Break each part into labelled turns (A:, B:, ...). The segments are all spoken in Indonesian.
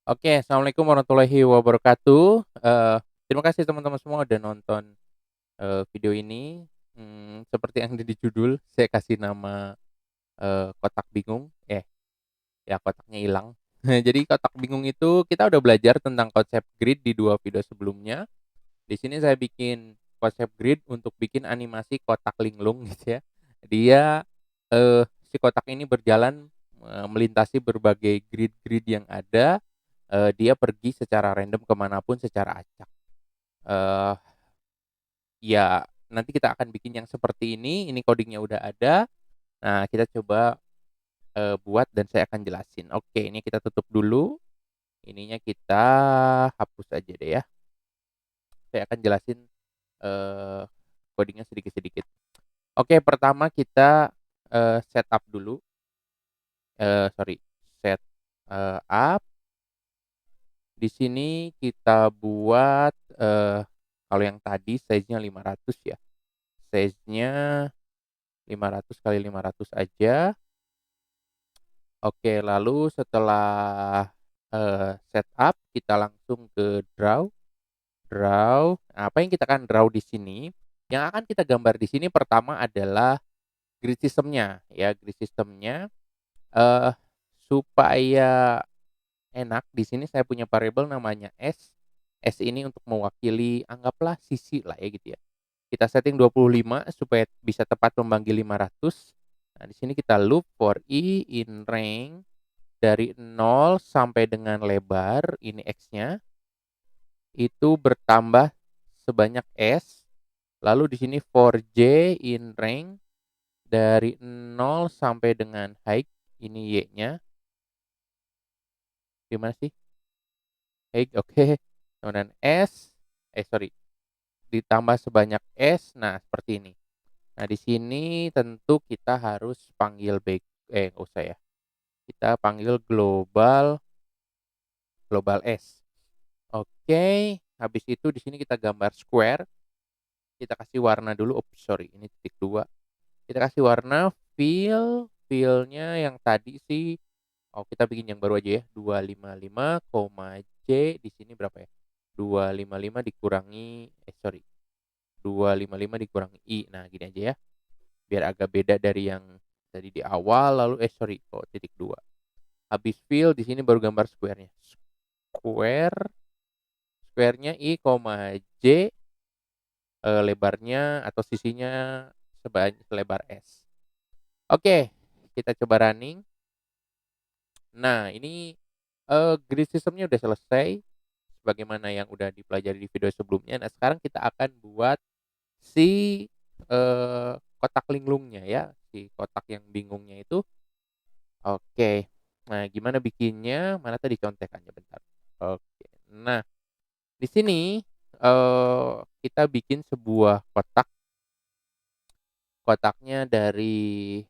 A: Oke, assalamualaikum warahmatullahi wabarakatuh. Terima kasih teman-teman semua udah nonton, video ini. Seperti yang ada di judul, saya kasih nama, kotak bingung. Ya kotaknya hilang. Jadi kotak bingung itu kita udah belajar tentang konsep grid di 2 video sebelumnya. Di sini saya bikin konsep grid untuk bikin animasi kotak linglung gitu ya. Dia, si kotak ini berjalan, melintasi berbagai grid-grid yang ada. Dia pergi secara random kemanapun secara acak. Eee, ya nanti kita akan bikin yang seperti ini codingnya udah ada. Nah kita coba, buat dan saya akan jelasin. Oke, ini kita tutup dulu, ininya kita hapus aja deh ya. Saya akan jelasin, eee, coding sedikit-sedikit. Oke, pertama kita, setup dulu, sorry, set, up. Di sini kita buat, kalau yang tadi size-nya 500 ya, size-nya 500 kali 500 aja. Oke, lalu setelah, setup kita langsung ke draw. Draw, nah, apa yang kita akan draw di sini, yang akan kita gambar di sini pertama adalah grid system-nya ya, grid system-nya, eee, supaya enak di sini saya punya variabel namanya S. S ini untuk mewakili anggaplah sisi lah ya gitu ya. Kita setting 25 supaya bisa tepat memanggil 500. Nah, di sini kita loop for i in range dari 0 sampai dengan lebar, ini X-nya, itu bertambah sebanyak S. Lalu di sini for j in range dari 0 sampai dengan height, ini Y-nya. Gimana sih? Height, oke. Kemudian sorry, ditambah sebanyak S. Nah, seperti ini. Nah, di sini tentu kita harus panggil nggak usah ya. Kita panggil global global S. Oke, habis itu di sini kita gambar square, kita kasih warna dulu. Oops, sorry, ini titik 2. Kita kasih warna fill-nya yang tadi sih, kita bikin yang baru aja ya, 255, J di sini berapa ya? 255 dikurangi sorry, 255 dikurangi I. Nah, gini aja ya, biar agak beda dari yang tadi di awal. Lalu sorry, kok titik 2. Habis fill di sini baru gambar square-nya. Square-nya I, J, lebarnya atau sisinya selebar S. Oke, kita coba running. Nah, ini, grid system-nya udah selesai, sebagaimana yang udah dipelajari di video sebelumnya. Nah, sekarang kita akan buat si, kotak linglungnya ya, si kotak yang bingungnya itu. Oke. Nah, gimana bikinnya? Mana tadi contekannya, bentar. Oke. Nah, di sini, kita bikin sebuah kotak. Kotaknya dari,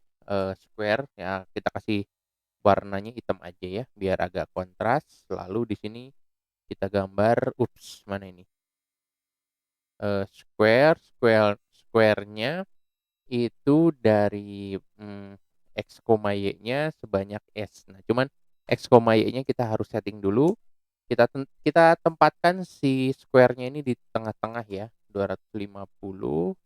A: square ya, kita kasih warnanya hitam aja ya, biar agak kontras. Lalu di sini kita gambar, mana ini, square-nya itu dari, X, Y-nya sebanyak S. Nah, cuman X, Y-nya kita harus setting dulu. Kita tempatkan si square-nya ini di tengah-tengah ya, 250,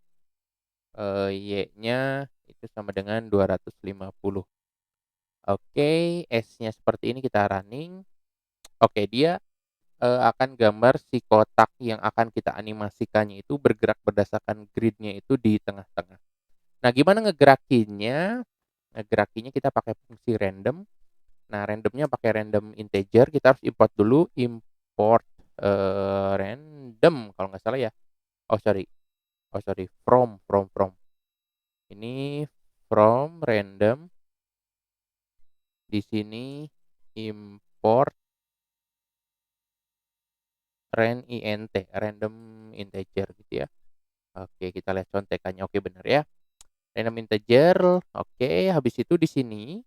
A: Y-nya itu sama dengan 250. Oke, S-nya seperti ini, kita running. Oke, dia, akan gambar si kotak yang akan kita animasikannya itu bergerak berdasarkan grid-nya itu di tengah-tengah. Nah, gimana ngegerakinnya? Ngegerakinnya kita pakai fungsi random. Nah, randomnya pakai random integer, kita harus import dulu, import, random kalau nggak salah ya. Sorry, from. Ini from random, di sini import random integer gitu ya. Oke, kita lihat contekannya. Oke, benar ya. Random integer. Oke, habis itu di sini,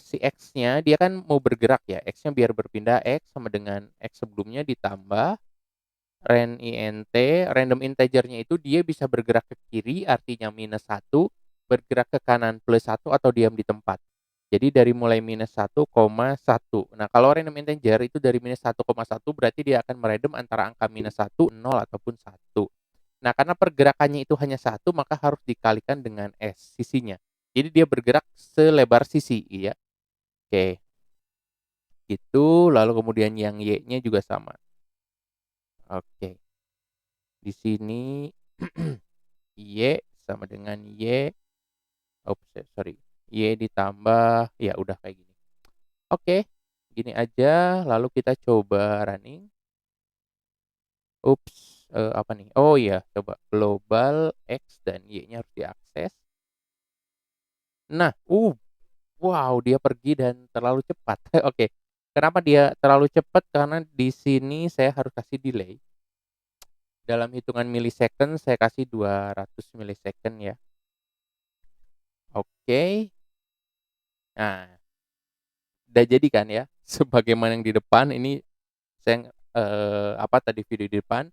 A: si X-nya dia kan mau bergerak ya, X-nya biar berpindah, X sama dengan X sebelumnya ditambah random integer-nya itu dia bisa bergerak ke kiri artinya -1, bergerak ke kanan +1 atau diam di tempat. Jadi dari mulai -1,1. Nah, kalau random integer itu dari -1,1 berarti dia akan merandom antara angka -1, 0, ataupun 1. Nah, karena pergerakannya itu hanya 1, maka harus dikalikan dengan S, sisinya. Jadi dia bergerak selebar sisi, ya. Oke, gitu. Lalu kemudian yang Y-nya juga sama. Oke, di sini Y sama dengan Y, oops, sorry, Y ditambah, ya udah kayak gini. Oke, gini aja, lalu kita coba running. Ups, apa nih? Oh iya, coba global X dan Y-nya harus diakses. Nah, wow, dia pergi dan terlalu cepat. Oke, kenapa dia terlalu cepat? Karena di sini saya harus kasih delay. Dalam hitungan millisecond saya kasih 200 millisecond ya. Oke. Nah, udah jadi kan ya, sebagaimana yang di depan ini saya, apa tadi video di depan,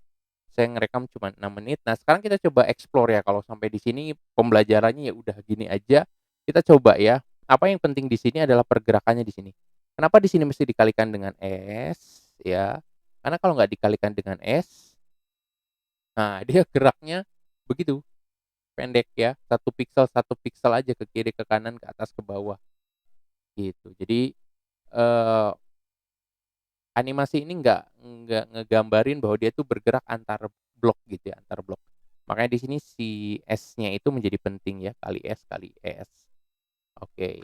A: saya ngerekam cuma 6 menit. Nah, sekarang kita coba explore ya, kalau sampai di sini pembelajarannya ya udah gini aja. Kita coba ya, apa yang penting di sini adalah pergerakannya di sini. Kenapa di sini mesti dikalikan dengan S ya? Karena kalau nggak dikalikan dengan S, nah dia geraknya begitu, pendek ya, satu piksel aja ke kiri, ke kanan, ke atas, ke bawah, gitu. Jadi, eee animasi ini nggak ngegambarin bahwa dia tuh bergerak antar blok gitu ya, antar blok. Makanya di sini si S-nya itu menjadi penting ya, kali S kali S. Oke.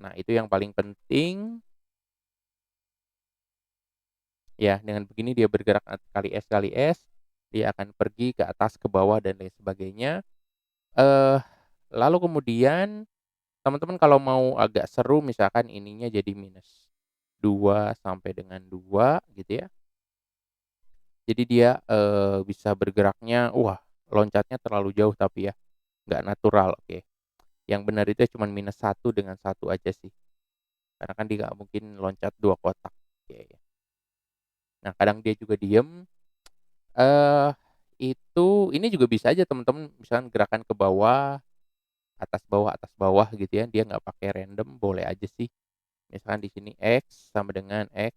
A: Nah, itu yang paling penting, ya, dengan begini dia bergerak kali S, dia akan pergi ke atas, ke bawah, dan lain sebagainya. Eh, lalu kemudian teman-teman kalau mau agak seru misalkan ininya jadi -2 sampai dengan 2 gitu ya. Jadi dia, bisa bergeraknya, wah, loncatnya terlalu jauh tapi ya, nggak natural, oke. Yang benar itu cuman -1 dengan 1 aja sih, karena kan dia nggak mungkin loncat 2 kotak, oke. Nah, kadang dia juga diem, eee, ini juga bisa aja teman-teman misalkan gerakan ke atas bawah gitu ya, dia nggak pakai random, boleh aja sih. Misalkan di sini X sama dengan X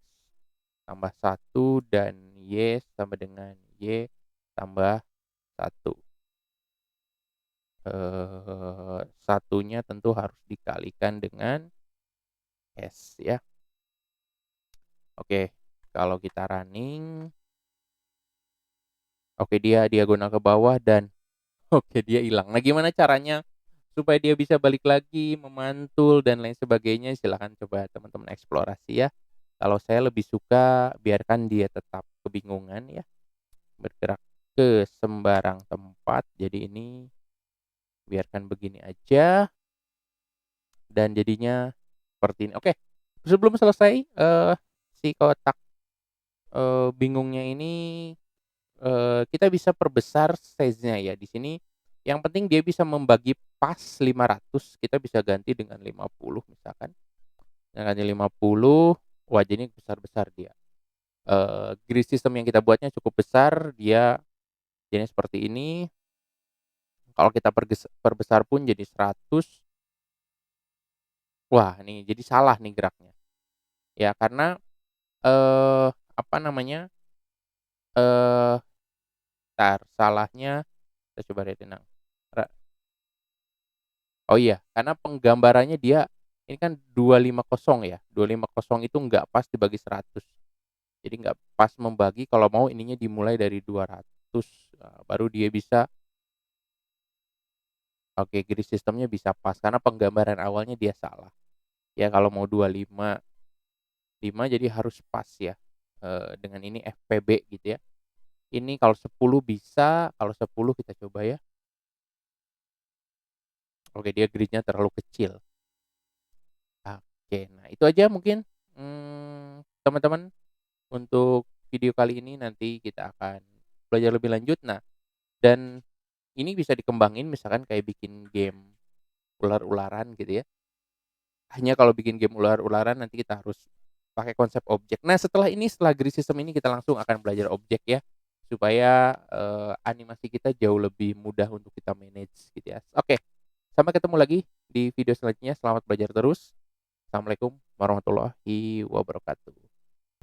A: tambah 1 dan Y sama dengan Y tambah 1. Satunya tentu harus dikalikan dengan S ya. Oke, kalau kita running, oke dia diagonal ke bawah dan oke dia hilang. Nah, gimana caranya supaya dia bisa balik lagi, memantul dan lain sebagainya, silahkan coba teman-teman eksplorasi ya. Kalau saya lebih suka biarkan dia tetap kebingungan ya, bergerak ke sembarang tempat. Jadi ini biarkan begini aja dan jadinya seperti ini. Oke, sebelum selesai, si kotak, bingungnya ini, kita bisa perbesar size-nya ya. Di sini yang penting dia bisa membagi pas 500, kita bisa ganti dengan 50 misalkan. Dengan ganti 50, wah jadi besar-besar dia. Grid system yang kita buatnya cukup besar, dia jadinya seperti ini. Kalau kita perbesar pun jadi 100, wah nih jadi salah nih geraknya. Ya karena, apa namanya, eee, salahnya kita coba lihat tenang. Oh iya, karena penggambarannya dia ini kan 250 ya, 250 itu nggak pas dibagi 100. Jadi nggak pas membagi, kalau mau ininya dimulai dari 200, baru dia bisa, oke, grid sistemnya bisa pas karena penggambaran awalnya dia salah. Ya kalau mau 255 jadi harus pas ya, dengan ini FPB gitu ya. Ini kalau 10 bisa, kalau 10 kita coba ya. Oke, dia gridnya terlalu kecil. Oke, nah itu aja mungkin, teman-teman. Untuk video kali ini nanti kita akan belajar lebih lanjut. Nah, dan ini bisa dikembangin misalkan kayak bikin game ular-ularan gitu ya. Hanya kalau bikin game ular-ularan nanti kita harus pakai konsep objek. Nah, setelah grid system ini kita langsung akan belajar objek ya, supaya, animasi kita jauh lebih mudah untuk kita manage gitu ya. Oke, sampai ketemu lagi di video selanjutnya. Selamat belajar terus. Assalamualaikum warahmatullahi wabarakatuh.